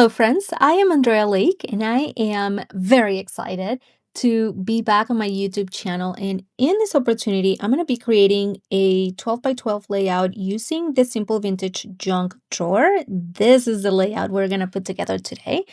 Hello, friends. I am Andrea Lake, and I am very excited to be back on my YouTube channel. And in this opportunity, I'm going to be creating a 12 by 12 layout using the Simple Vintage Junk Drawer. This is the layout we're going to put together today.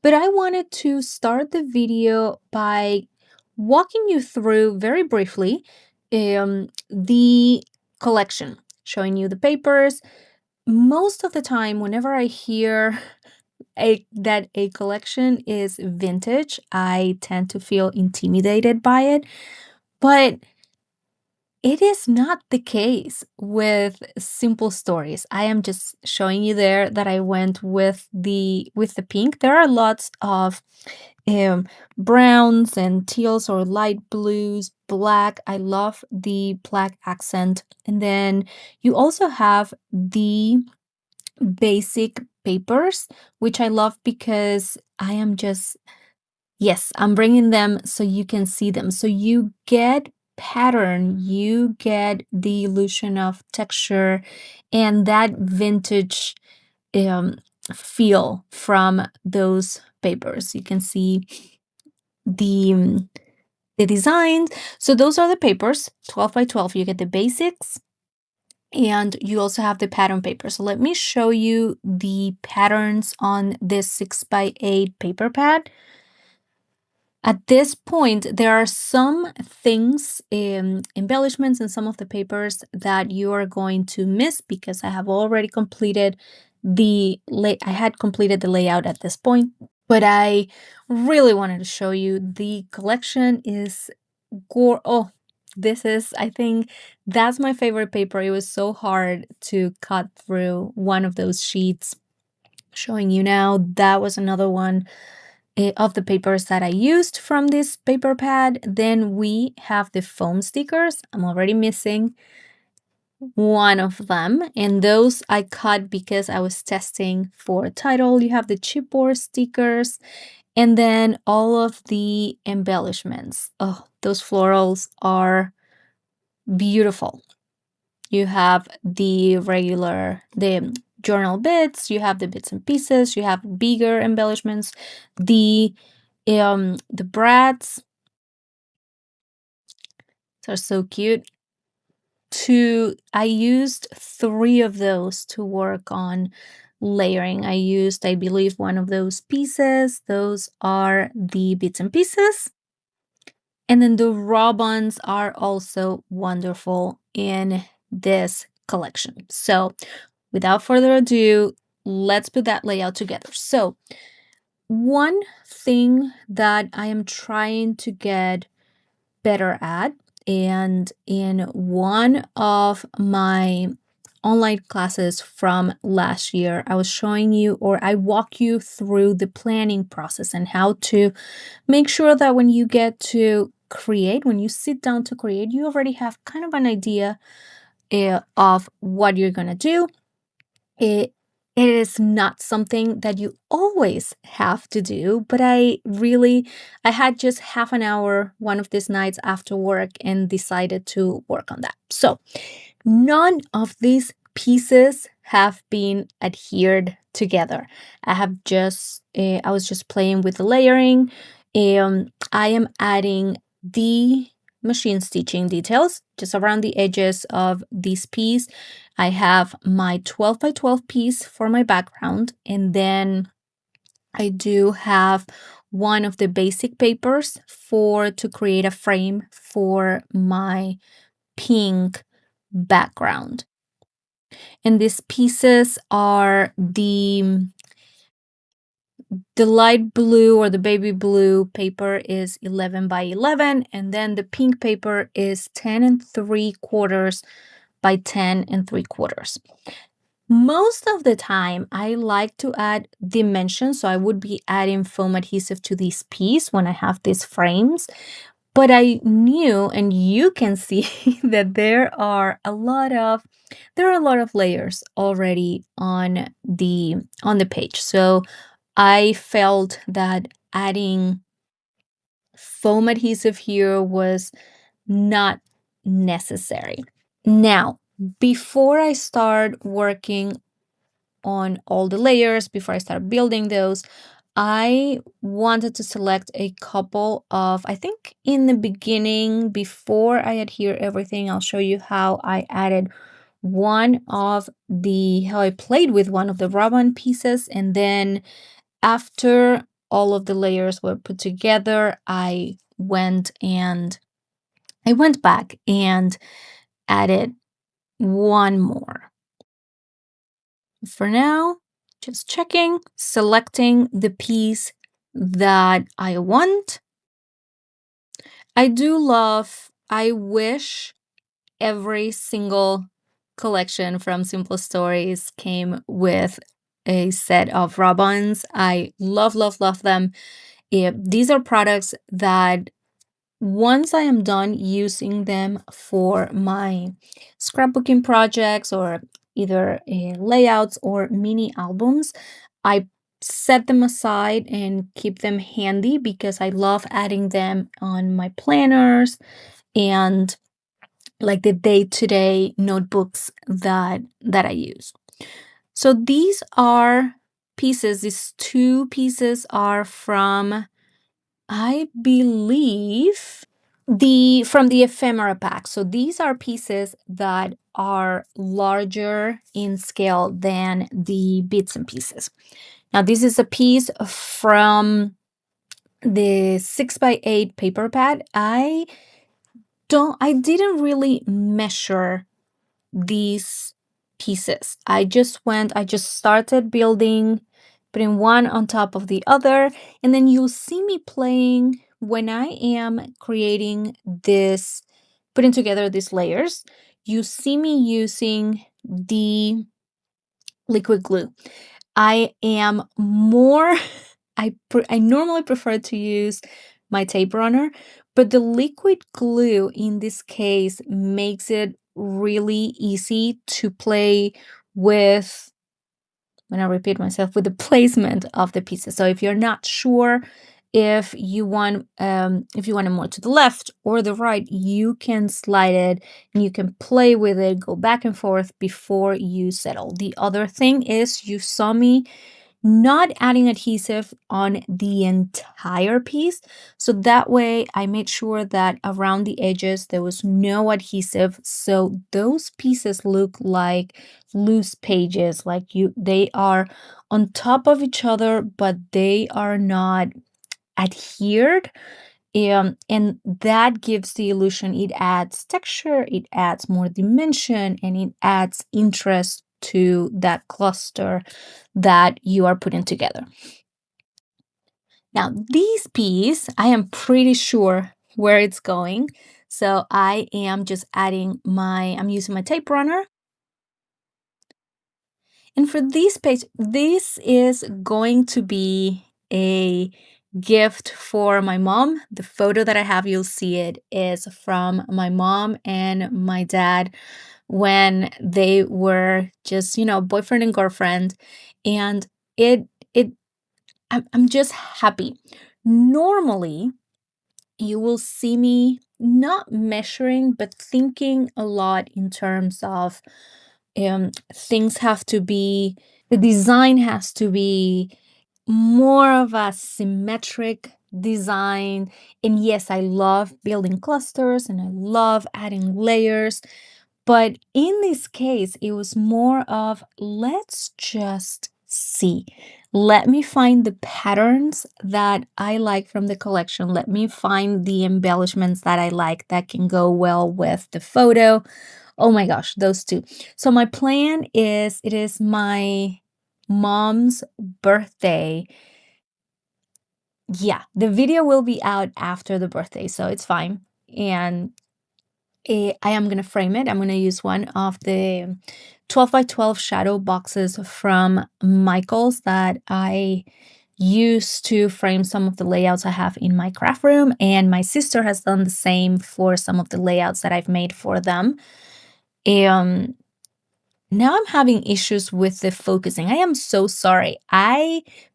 But I wanted to start the video by walking you through very briefly the collection, showing you the papers. Most of the time, whenever I hear that a collection is vintage, I tend to feel intimidated by it, but it is not the case with simple stories. I am just showing you there that I went with the pink. There are lots of um browns and teals or light blues, black. I love the black accent. And then you also have the basic papers, which I love because I am just, yes, I'm bringing them so you can see them. So you get pattern, you get the illusion of texture and that vintage um, feel from those papers. You can see the the designs. So those are the papers, 12 by 12. You get the basics, and you also have the pattern paper. So let me show you the patterns on this 6 by 8 paper pad. At this point, there are some things, embellishments in some of the papers that you are going to miss because I have already completed I had completed the layout at this point, but I really wanted to show you the collection is oh, this is, I think that's my favorite paper. It was so hard to cut through one of those sheets. Showing you now, that was another one of the papers that I used from this paper pad. Then we have the foam stickers. I'm already missing one of them, and those I cut because I was testing for a title. You have the chipboard stickers, and then all of the embellishments. Oh, those florals are beautiful. You have the journal bits, you have the bits and pieces, you have bigger embellishments, the brats are so cute. I used 3 of those to work on layering. I used, I believe, one of those pieces. Those are the bits and pieces. And then the raw buns are also wonderful in this collection. So without further ado, let's put that layout together. So one thing that I am trying to get better at, and in one of my online classes from last year, I was showing you, or I walk you through the planning process and how to make sure that when you get to create, when you sit down to create, you already have kind of an idea of what you're going to do. It is not something that you always have to do, but I had just half an hour one of these nights after work and decided to work on that. So none of these pieces have been adhered together. I was just playing with the layering. I am adding the machine stitching details just around the edges of this piece. I have my 12 by 12 piece for my background, and then I do have one of the basic papers to create a frame for my pink background. And these pieces are the light blue or the baby blue paper is 11 by 11, and then the pink paper is 10 3/4 by 10 3/4. Most of the time, I like to add dimensions, so I would be adding foam adhesive to this piece when I have these frames. But I knew, and you can see that there are a lot of layers already on the page. So I felt that adding foam adhesive here was not necessary. Now, before I start working on all the layers before I start building those, I wanted to select a couple of, I think in the beginning, before I adhere everything, I'll show you how I added how I played with one of the rub-on pieces. And then after all of the layers were put together, I went back and added one more. For now, just checking, selecting the piece that I want. I wish every single collection from Simple Stories came with a set of rub-ons. I love, love, love them. These are products that once I am done using them for my scrapbooking projects or either layouts or mini albums, I set them aside and keep them handy because I love adding them on my planners and like the day-to-day notebooks that I use. So these two pieces are from, I believe, the ephemera pack. So these are pieces that are larger in scale than the bits and pieces. Now this is a piece from the 6x8 paper pad. I didn't really measure these pieces. I just started building, putting one on top of the other, and then you'll see me playing when I am putting together these layers. You see me using the liquid glue. I am more I normally prefer to use my tape runner, but the liquid glue in this case makes it really easy to play with, when I repeat myself, with the placement of the pieces. So if you're not sure if you want it more to the left or the right, you can slide it and you can play with it, go back and forth before you settle. The other thing is you saw me not adding adhesive on the entire piece. So that way I made sure that around the edges there was no adhesive. So those pieces look like loose pages, they are on top of each other, but they are not adhered. And that gives the illusion, it adds texture, it adds more dimension, and it adds interest to that cluster that you are putting together. Now, this piece, I am pretty sure where it's going. So I am just I'm using my tape runner. And for this page, this is going to be a gift for my mom. The photo that I have, you'll see it, is from my mom and my dad when they were just, boyfriend and girlfriend. And it it I'm just happy. Normally, you will see me not measuring, but thinking a lot in terms of things have to be, the design has to be more of a symmetric design. And yes, I love building clusters and I love adding layers. But in this case, it was more of let's just see. Let me find the patterns that I like from the collection. Let me find the embellishments that I like that can go well with the photo. Oh my gosh, those two. So my plan is, it is my mom's birthday. Yeah, the video will be out after the birthday, so it's fine. And I am going to frame it. I'm going to use one of the 12 by 12 shadow boxes from Michael's that I use to frame some of the layouts I have in my craft room. And my sister has done the same for some of the layouts that I've made for them. Now I'm having issues with the focusing. I am so sorry.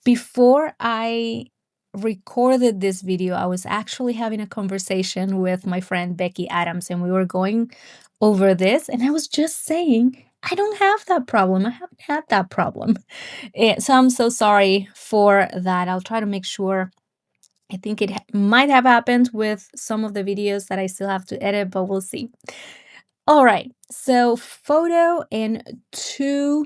Before I recorded this video, I was actually having a conversation with my friend Becky Adams, and we were going over this, and I was just saying, I don't have that problem. I haven't had that problem. So I'm so sorry for that. I'll try to make sure. I think it might have happened with some of the videos that I still have to edit, but we'll see. All right. So photo and two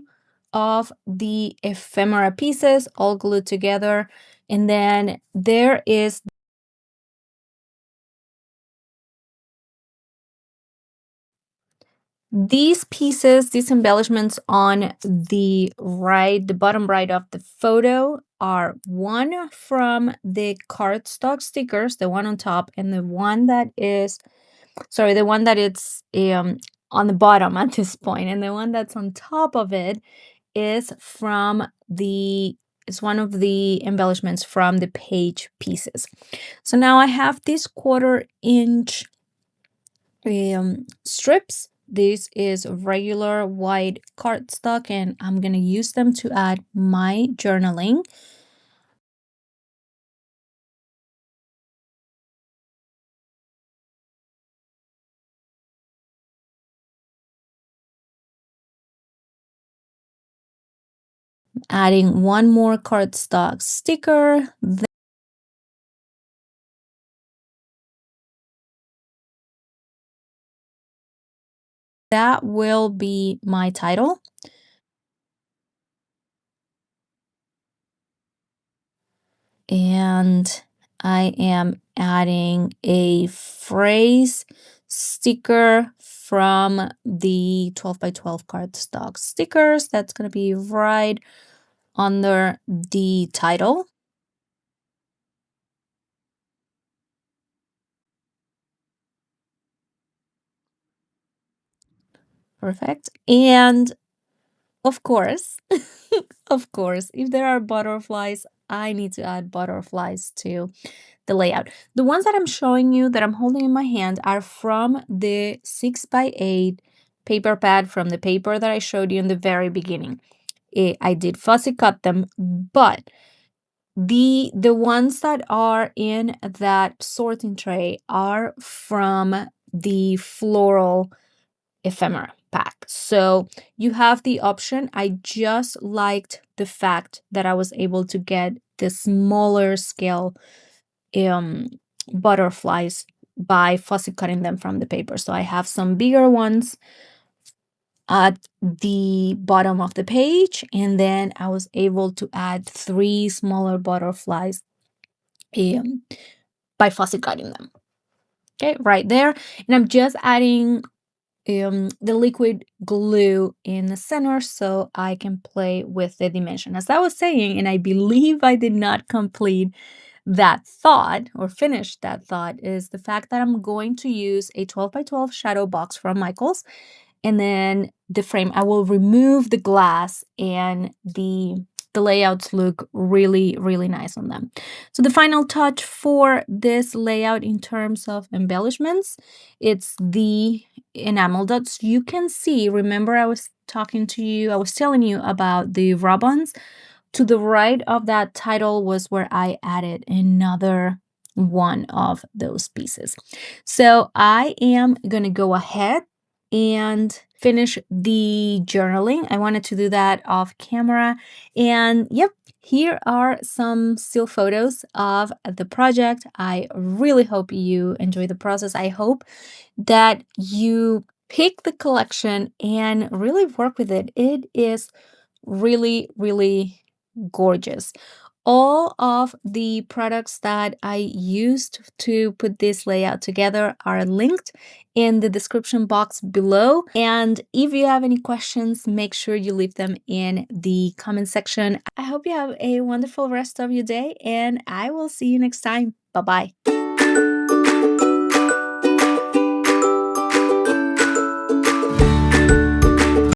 of the ephemera pieces all glued together. And then there is these pieces, these embellishments on the bottom right of the photo are one from the cardstock stickers, the one on top, and the one that is, sorry, the one that it's on the bottom at this point, and the one that's on top of it is from the, is one of the embellishments from the page pieces. So now I have this 1/4 inch strips. This is regular white cardstock, and I'm gonna use them to add my journaling. Adding one more cardstock sticker. That will be my title. And I am adding a phrase sticker from the 12 by 12 cardstock stickers. That's going to be right under the title. Perfect. And of course, of course, if there are butterflies, I need to add butterflies to the layout. The ones that I'm showing you that I'm holding in my hand are from the 6x8 paper pad from the paper that I showed you in the very beginning. I did fussy cut them, but the ones that are in that sorting tray are from the floral ephemera pack. So you have the option. I just liked the fact that I was able to get the smaller scale um, butterflies by fussy cutting them from the paper. So I have some bigger ones at the bottom of the page, and then I was able to add 3 smaller butterflies um, by fussy cutting them. Okay, right there. And I'm just adding the liquid glue in the center so I can play with the dimension. As I was saying, and I believe I did not complete that thought or finish that thought, is the fact that I'm going to use a 12 by 12 shadow box from Michaels, and then the frame, I will remove the glass, and the layouts look really, really nice on them. So the final touch for this layout in terms of embellishments, it's the enamel dots. You can see, remember I was talking to you, I was telling you about the rub-ons. To the right of that title was where I added another one of those pieces. So I am gonna go ahead and finish the journaling. I wanted to do that off camera. And yep, here are some still photos of the project. I really hope you enjoy the process. I hope that you pick the collection and really work with it. It is really, really gorgeous. All of the products that I used to put this layout together are linked in the description box below. And if you have any questions, make sure you leave them in the comment section. I hope you have a wonderful rest of your day, and I will see you next time. Bye-bye.